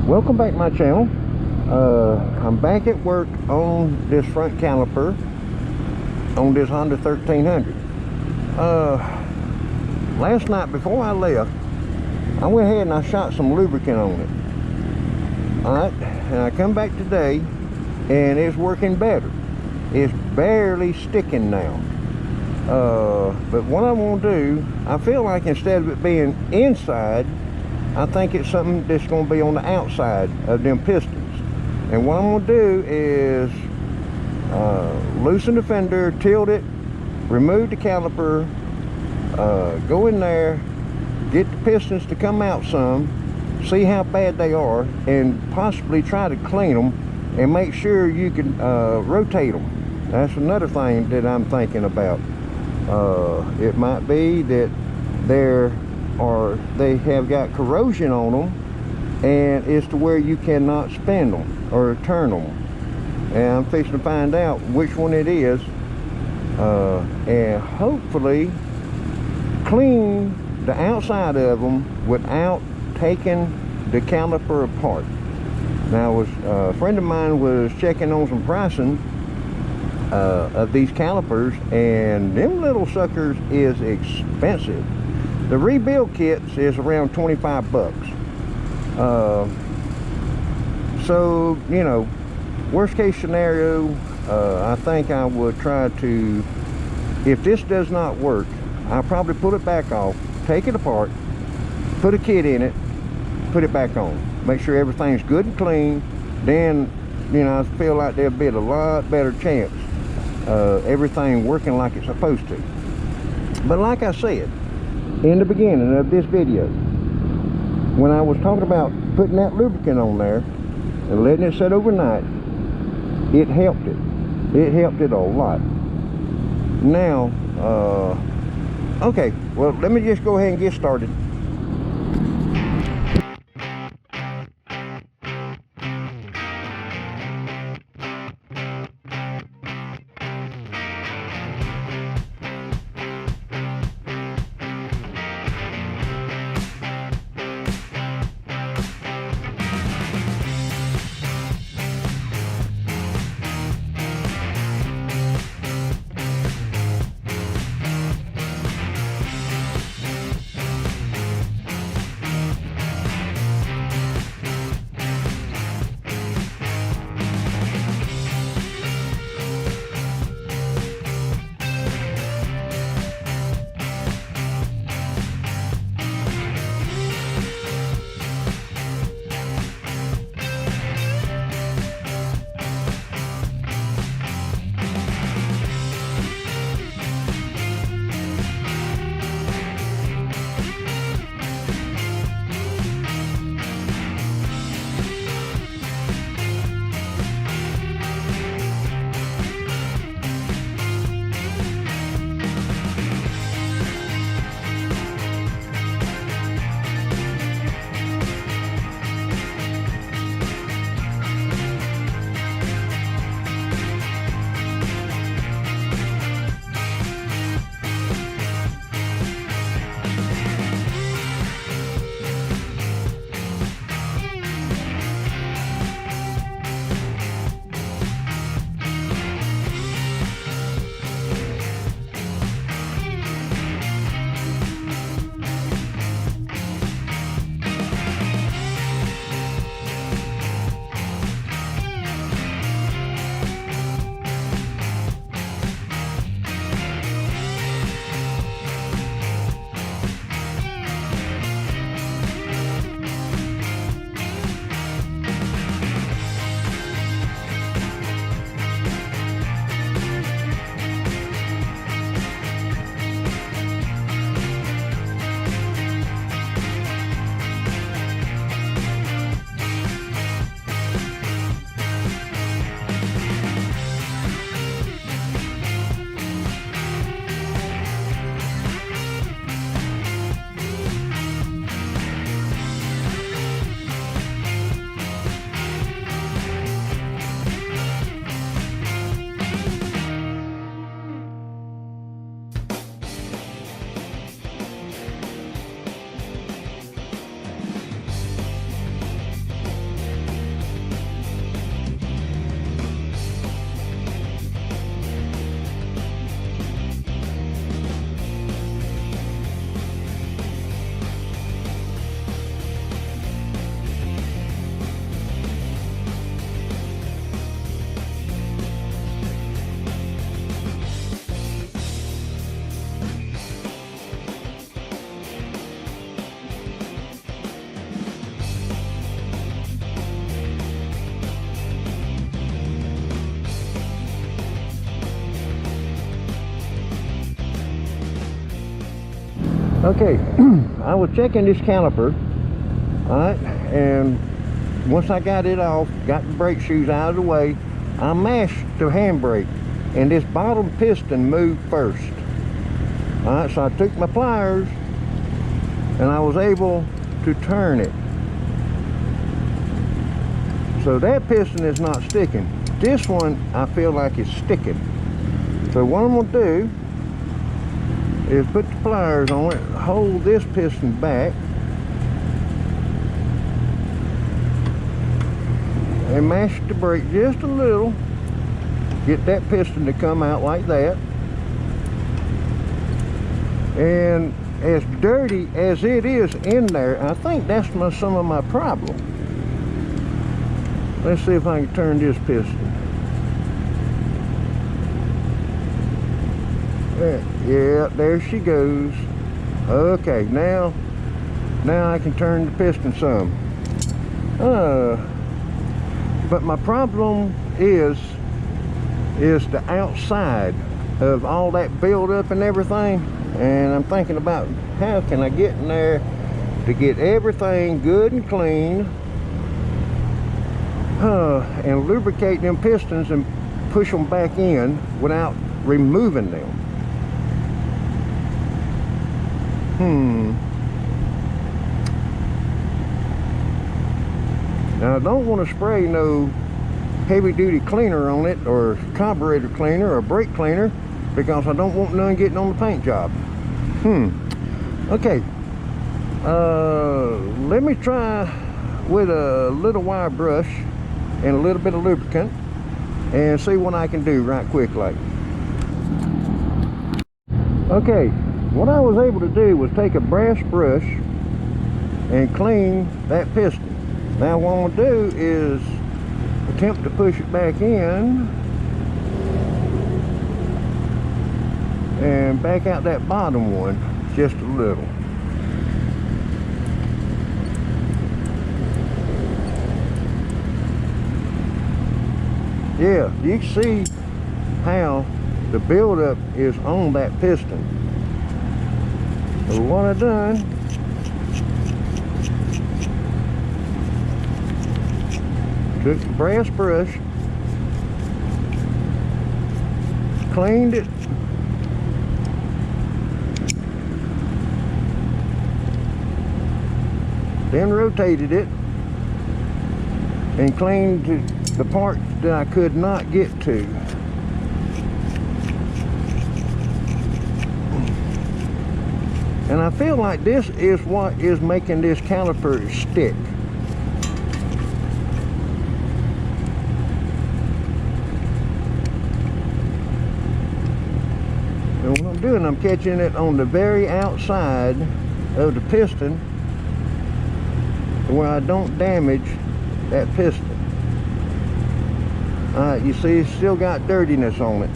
Welcome back to my channel. I'm back at work on this front caliper on this Honda 1300. Last night before I left, I went ahead and I shot some lubricant on it. Alright, and I come back today and it's working better. It's barely sticking now. But what I want to do, I feel like instead of it being inside, I think it's something that's going to be on the outside of them pistons. And what I'm going to do is loosen the fender, tilt it, remove the caliper, go in there, get the pistons to come out some, see how bad they are, and possibly try to clean them and make sure you can rotate them. That's another thing that I'm thinking about. It might be that they have got corrosion on them, and it's to where you cannot spin them or turn them. And I'm fixing to find out which one it is, and hopefully clean the outside of them without taking the caliper apart. Now, a friend of mine was checking on some pricing of these calipers, and them little suckers is expensive. The rebuild kits is around 25 bucks. So, you know, worst case scenario, I think I would try to, if this does not work, I'll probably pull it back off, take it apart, put a kit in it, put it back on. Make sure everything's good and clean. Then, you know, I feel like there'll be a lot better chance everything working like it's supposed to. But like I said in the beginning of this video, when I was talking about putting that lubricant on there and letting it set overnight, it helped it a lot. Now okay, well, let me just go ahead and get started. Okay, I was checking this caliper, all right, and once I got it off, got the brake shoes out of the way, I mashed the handbrake, and this bottom piston moved first. All right, so I took my pliers, and I was able to turn it. So that piston is not sticking. This one, I feel like it's sticking. So what I'm gonna do is put the pliers on it, hold this piston back, and mash the brake just a little, get that piston to come out like that. And as dirty as it is in there, I think that's some of my problem. Let's see if I can turn this piston. Yeah, there she goes. Okay, now I can turn the piston some. But my problem is the outside of all that buildup and everything. And I'm thinking about how can I get in there to get everything good and clean, and lubricate them pistons and push them back in without removing them. Now I don't want to spray no heavy duty cleaner on it, or carburetor cleaner, or brake cleaner, because I don't want none getting on the paint job. Okay, let me try with a little wire brush and a little bit of lubricant and see what I can do right quick like. Okay, what I was able to do was take a brass brush and clean that piston. Now what I'm going to do is attempt to push it back in and back out that bottom one just a little. Yeah, you can see how the buildup is on that piston. So what I done, took the brass brush, cleaned it, then rotated it and cleaned the parts that I could not get to. And I feel like this is what is making this caliper stick. And what I'm doing, I'm catching it on the very outside of the piston where I don't damage that piston. You see, it's still got dirtiness on it.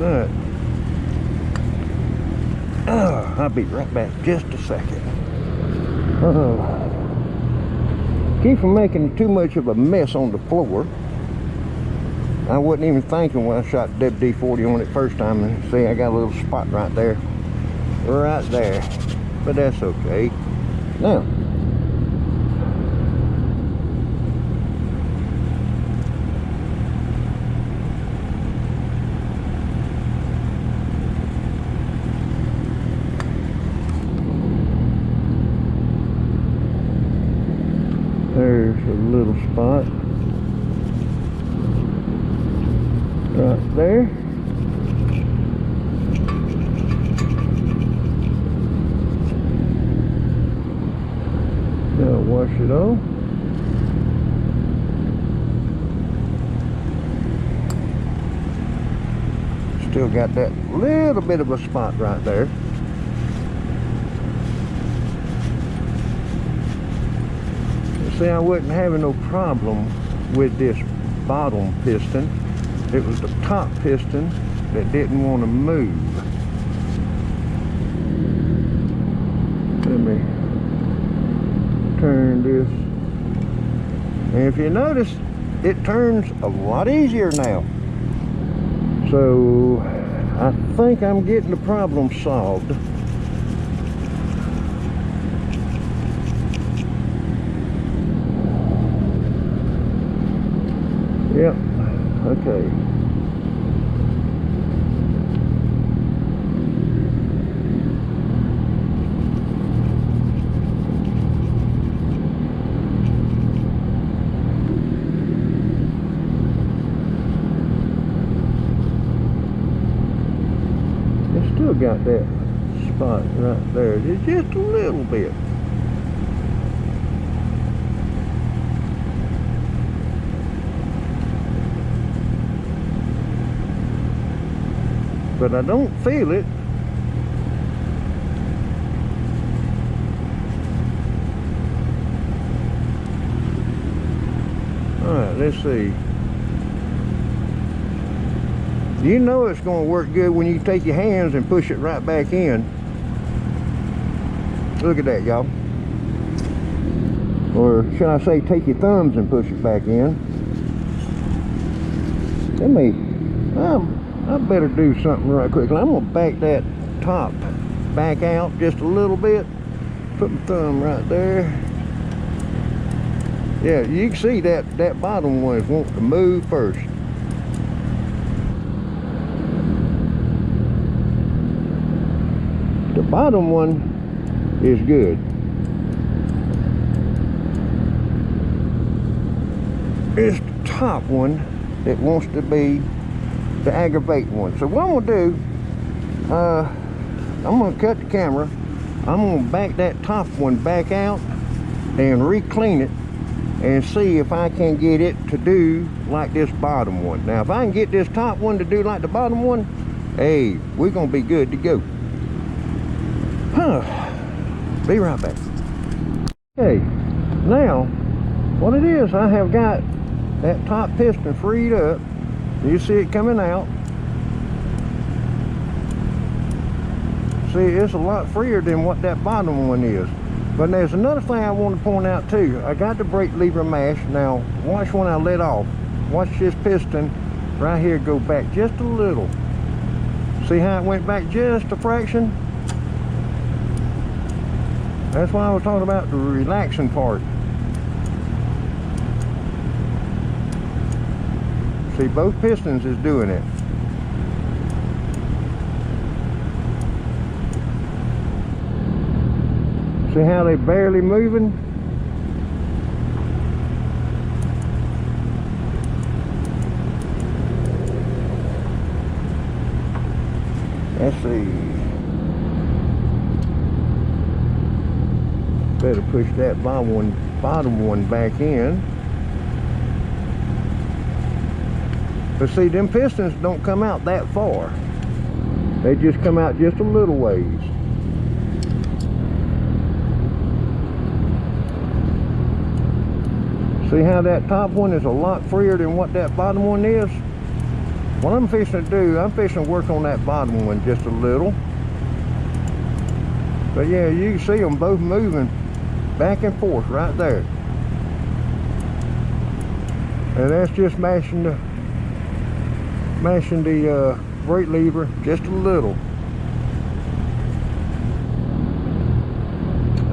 Alright. I'll be right back just a second. Keep from making too much of a mess on the floor. I wasn't even thinking when I shot WD-40 on it first time, and see I got a little spot right there. Right there. But that's okay. Now, there's a little spot right there. Now wash it off. Still got that little bit of a spot right there. See, I wasn't having no problem with this bottom piston. It was the top piston that didn't want to move. Let me turn this. And if you notice, it turns a lot easier now. So I think I'm getting the problem solved. Yep, okay. It's still got that spot right there, just a little bit. But I don't feel it. All right, let's see. You know it's going to work good when you take your hands and push it right back in. Look at that, y'all. Or should I say, take your thumbs and push it back in. Let me, I better do something right quick. I'm going to back that top back out just a little bit. Put my thumb right there. Yeah, you can see that bottom one is wanting to move first. The bottom one is good. It's the top one that wants to be the aggravating one. So what I'm gonna do, I'm gonna cut the camera. I'm gonna back that top one back out and re-clean it and see if I can get it to do like this bottom one. Now, if I can get this top one to do like the bottom one, hey, we're gonna be good to go. Be right back. Okay, now what it is, I have got that top piston freed up. You see it coming out. See, it's a lot freer than what that bottom one is. But there's another thing I want to point out too. I got the brake lever mash. Now watch when I let off. Watch this piston right here go back just a little. See how it went back just a fraction? That's why I was talking about the relaxing part. See, both pistons is doing it. See how they barely moving? Let's see. Better push that bottom one back in. But see, them pistons don't come out that far. They just come out just a little ways. See how that top one is a lot freer than what that bottom one is? What I'm fixing to do, I'm fixing to work on that bottom one just a little. But yeah, you can see them both moving back and forth right there. And that's just mashing the brake lever just a little.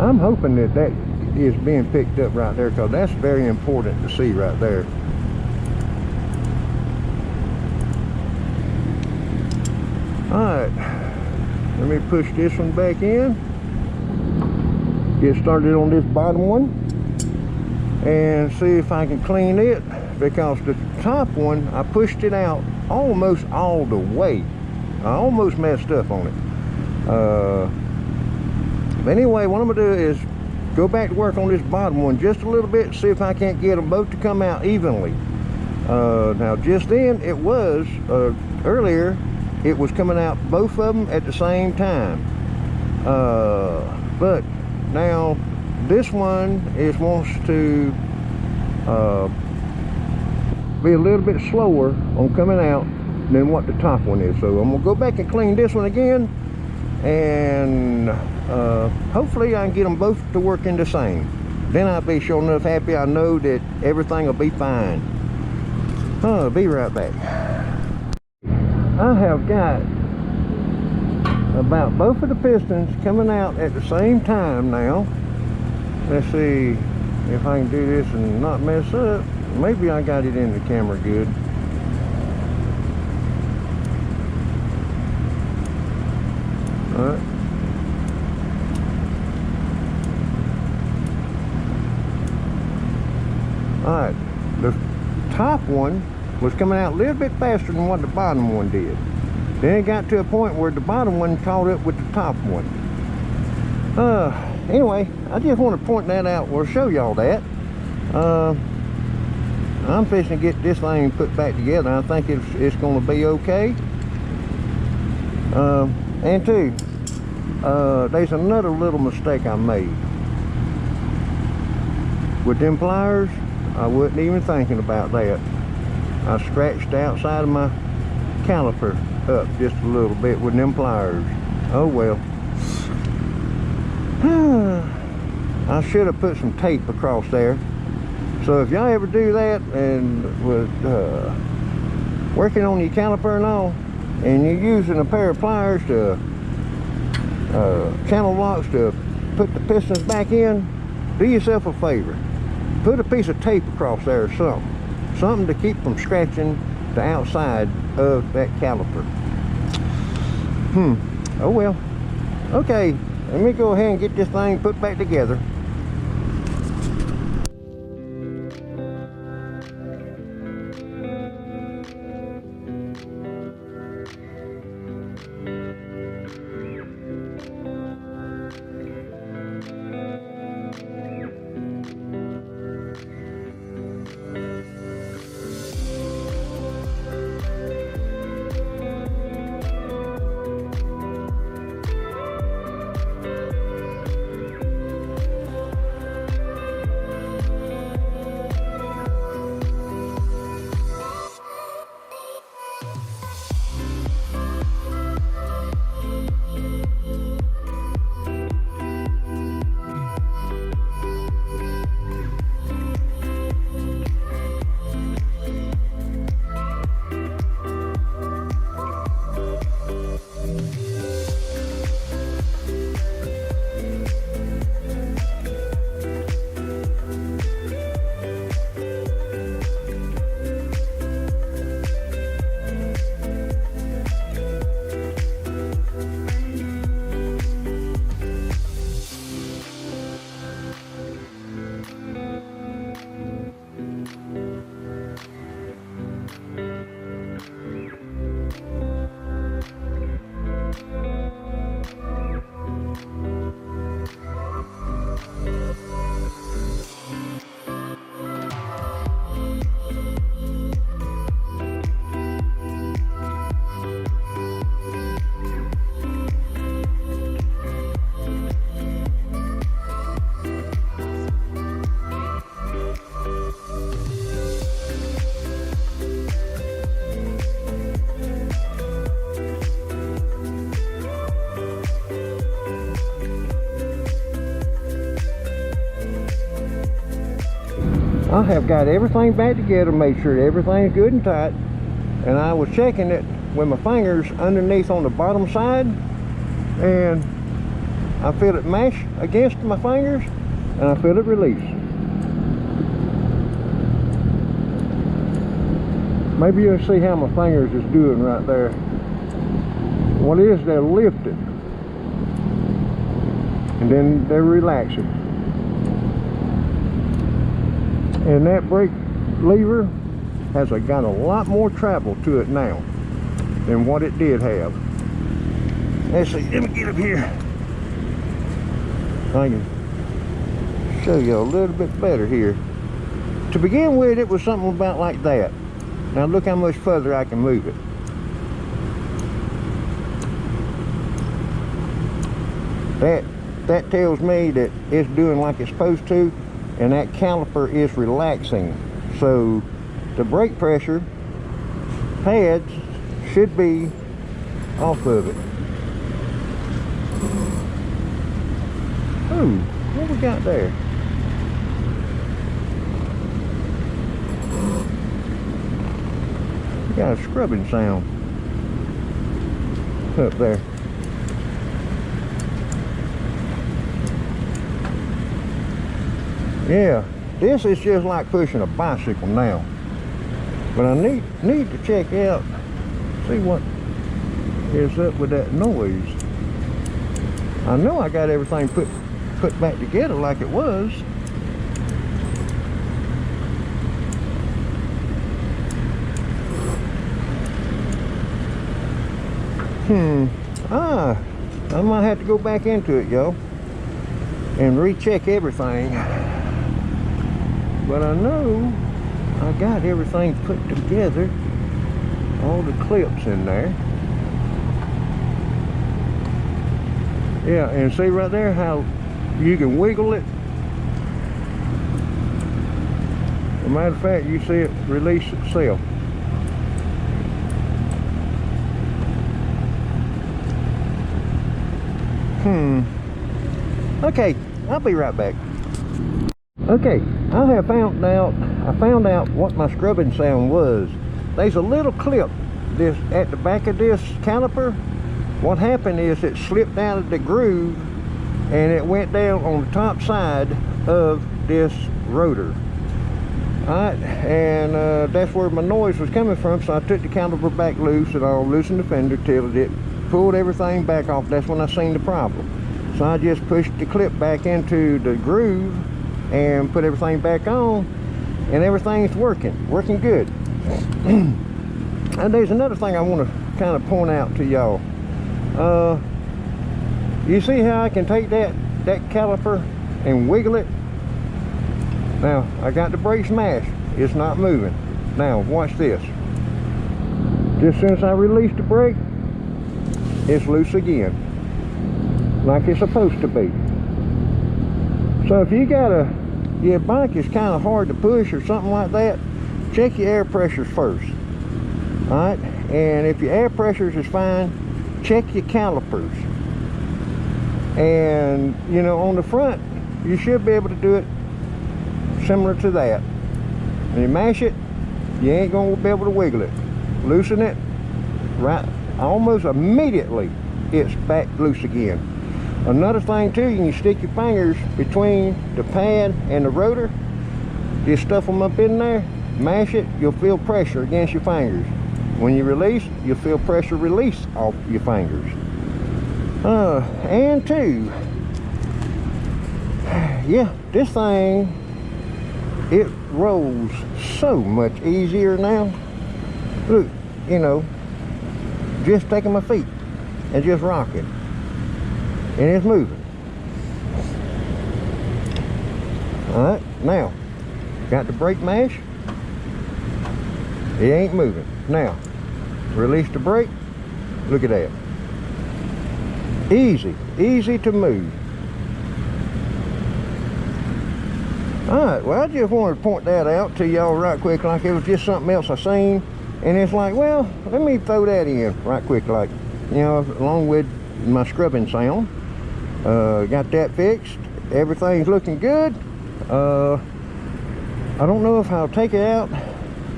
I'm hoping that is being picked up right there, because that's very important to see right there. Alright, let me push this one back in, get started on this bottom one, and see if I can clean it, because the top one, I pushed it out almost all the way. I almost messed up on it. But anyway, what I'm gonna do is go back to work on this bottom one just a little bit, see if I can't get them both to come out evenly. Now just then it was, earlier, it was coming out both of them at the same time. But now this one wants to be a little bit slower on coming out than what the top one is. So I'm gonna go back and clean this one again, and hopefully I can get them both to working the same. Then I'll be sure enough happy. I know that everything will be fine. I'll be right back. I have got about both of the pistons coming out at the same time now. Let's see if I can do this and not mess up. Maybe I got it in the camera good. Alright. Alright, the top one was coming out a little bit faster than what the bottom one did. Then it got to a point where the bottom one caught up with the top one. Anyway, I just want to point that out or show y'all that. I'm fixing to get this thing put back together. I think it's going to be okay. And two, there's another little mistake I made. With them pliers, I wasn't even thinking about that. I scratched the outside of my caliper up just a little bit with them pliers. Oh well. I should have put some tape across there. So if y'all ever do that and with working on your caliper and all, and you're using a pair of pliers to channel locks to put the pistons back in, do yourself a favor. Put a piece of tape across there or something to keep from scratching the outside of that caliper. Oh well. Okay, let me go ahead and get this thing put back together. I have got everything back together, made sure everything's good and tight, and I was checking it with my fingers underneath on the bottom side, and I feel it mash against my fingers and I feel it release. Maybe you'll see how my fingers is doing right there. What it is, they're lifted and then they're relaxing. And that brake lever has got a lot more travel to it now than what it did have. Let's see, let me get up here. I can show you a little bit better here. To begin with, it was something about like that. Now look how much further I can move it. That that tells me that it's doing like it's supposed to, and that caliper is relaxing. So the brake pressure pads should be off of it. Ooh, what we got there? We got a scrubbing sound up there. Yeah, this is just like pushing a bicycle now. But I need to check out, see what is up with that noise. I know I got everything put back together like it was. I might have to go back into it, y'all, and recheck everything. But I know I got everything put together, all the clips in there. Yeah, and see right there how you can wiggle it. As a matter of fact, you see it release itself. Okay, I'll be right back. Okay, I found out what my scrubbing sound was. There's a little clip at the back of this caliper. What happened is it slipped out of the groove and it went down on the top side of this rotor. Alright, and that's where my noise was coming from, so I took the caliper back loose and I loosened the fender, tilted it, pulled everything back off. That's when I seen the problem. So I just pushed the clip back into the groove and put everything back on, and everything's working good. And there's another thing I want to kind of point out to y'all. You see how I can take that caliper and wiggle it? Now I got the brake smashed, it's not moving. Now watch this. Just since I released the brake, it's loose again, like it's supposed to be. So if your bike is kind of hard to push or something like that, check your air pressures first. Alright, and if your air pressures is fine, check your calipers. And you know, on the front you should be able to do it similar to that. When you mash it, you ain't gonna be able to wiggle it. Loosen it, right, almost immediately it's back loose again. Another thing too, you can stick your fingers between the pad and the rotor, just stuff them up in there, mash it, you'll feel pressure against your fingers. When you release, you'll feel pressure release off your fingers. And two, yeah, this thing, it rolls so much easier now. Look, you know, just taking my feet and just rocking, and it's moving. All right, now got the brake mash, it ain't moving. Now release the brake, look at that, easy to move. All right, well, I just wanted to point that out to y'all right quick, like it was just something else I seen, and it's like, well, let me throw that in right quick, like, you know, along with my scrubbing sound. Got that fixed, everything's looking good. I don't know if I'll take it out.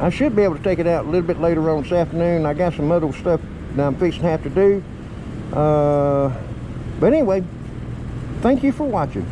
I should be able to take it out a little bit later on this afternoon. I got some other stuff that I'm fixing to have to do. But anyway, thank you for watching.